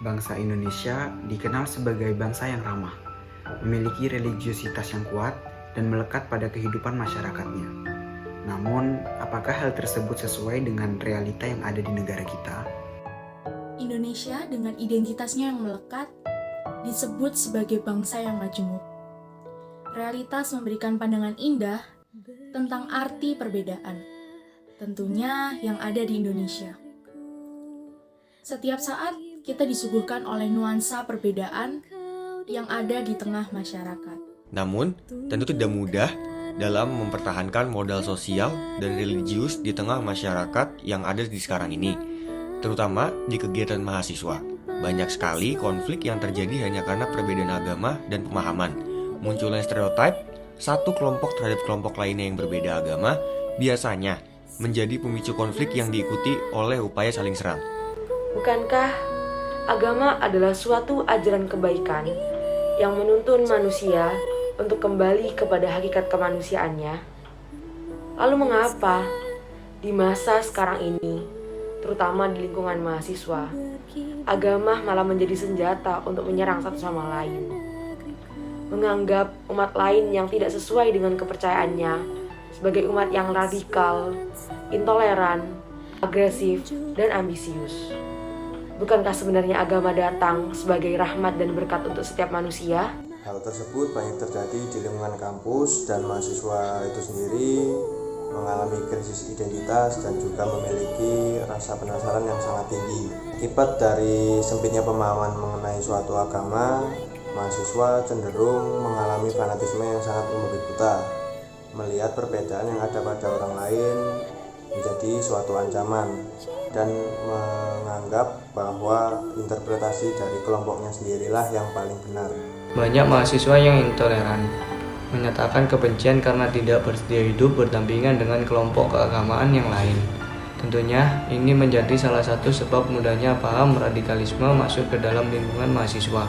Bangsa Indonesia dikenal sebagai bangsa yang ramah, memiliki religiusitas yang kuat, dan melekat pada kehidupan masyarakatnya. Namun, apakah hal tersebut sesuai dengan realita yang ada di negara kita? Indonesia dengan identitasnya yang melekat disebut sebagai bangsa yang majemuk. Realitas memberikan pandangan indah tentang arti perbedaan, tentunya yang ada di Indonesia. Setiap saat kita disuguhkan oleh nuansa perbedaan yang ada di tengah masyarakat. Namun, tentu tidak mudah dalam mempertahankan modal sosial dan religius di tengah masyarakat yang ada di sekarang ini, terutama di kegiatan mahasiswa. Banyak sekali konflik yang terjadi hanya karena perbedaan agama dan pemahaman. Munculnya stereotip, satu kelompok terhadap kelompok lainnya yang berbeda agama, biasanya menjadi pemicu konflik yang diikuti oleh upaya saling serang. Bukankah agama adalah suatu ajaran kebaikan yang menuntun manusia untuk kembali kepada hakikat kemanusiaannya? Lalu mengapa di masa sekarang ini, terutama di lingkungan mahasiswa, agama malah menjadi senjata untuk menyerang satu sama lain? Menganggap umat lain yang tidak sesuai dengan kepercayaannya sebagai umat yang radikal, intoleran, agresif, dan ambisius. Bukankah sebenarnya agama datang sebagai rahmat dan berkat untuk setiap manusia? Hal tersebut banyak terjadi di lingkungan kampus dan mahasiswa itu sendiri mengalami krisis identitas dan juga memiliki rasa penasaran yang sangat tinggi. Akibat dari sempitnya pemahaman mengenai suatu agama, mahasiswa cenderung mengalami fanatisme yang sangat membabi buta, melihat perbedaan yang ada pada orang lain menjadi suatu ancaman, dan menganggap bahwa interpretasi dari kelompoknya sendirilah yang paling benar. Banyak mahasiswa yang intoleran, menyatakan kebencian karena tidak bersedia hidup berdampingan dengan kelompok keagamaan yang lain. Tentunya ini menjadi salah satu sebab mudahnya paham radikalisme masuk ke dalam lingkungan mahasiswa,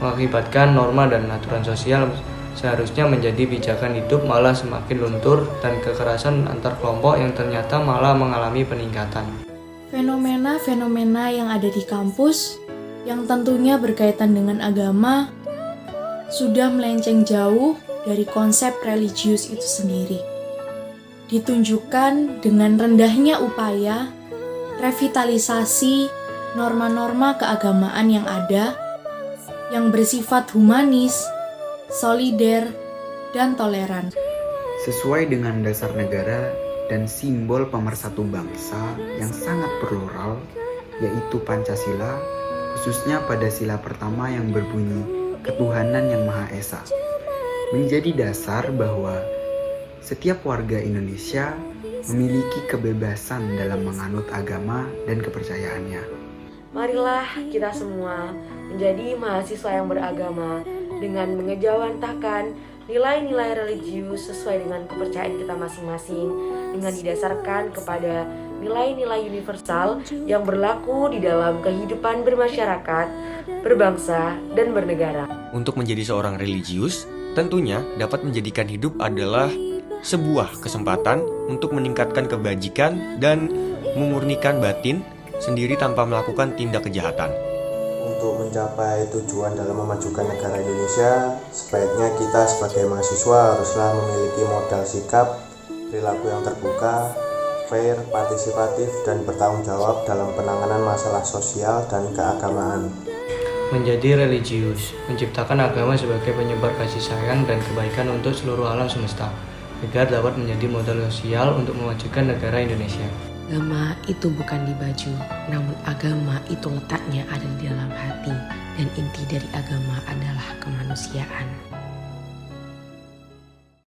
mengakibatkan norma dan aturan sosial seharusnya menjadi pijakan hidup malah semakin luntur, dan kekerasan antar kelompok yang ternyata malah mengalami peningkatan. Fenomena-fenomena yang ada di kampus yang tentunya berkaitan dengan agama sudah melenceng jauh dari konsep religius itu sendiri. Ditunjukkan dengan rendahnya upaya revitalisasi norma-norma keagamaan yang ada yang bersifat humanis, solider, dan toleran. Sesuai dengan dasar negara dan simbol pemersatu bangsa yang sangat plural, yaitu Pancasila, khususnya pada sila pertama yang berbunyi Ketuhanan Yang Maha Esa, menjadi dasar bahwa setiap warga Indonesia memiliki kebebasan dalam menganut agama dan kepercayaannya. Marilah kita semua menjadi mahasiswa yang beragama dengan mengejawantahkan nilai-nilai religius sesuai dengan kepercayaan kita masing-masing, dengan didasarkan kepada nilai-nilai universal yang berlaku di dalam kehidupan bermasyarakat, berbangsa, dan bernegara. Untuk menjadi seorang religius, tentunya dapat menjadikan hidup adalah sebuah kesempatan untuk meningkatkan kebajikan dan memurnikan batin sendiri tanpa melakukan tindak kejahatan. Untuk mencapai tujuan dalam memajukan negara Indonesia, sebaiknya kita sebagai mahasiswa haruslah memiliki modal sikap, perilaku yang terbuka, fair, partisipatif, dan bertanggung jawab dalam penanganan masalah sosial dan keagamaan. Menjadi religius, menciptakan agama sebagai penyebar kasih sayang dan kebaikan untuk seluruh alam semesta, agar dapat menjadi modal sosial untuk memajukan negara Indonesia. Agama itu bukan di baju, namun agama itu letaknya ada di dalam hati, dan inti dari agama adalah kemanusiaan.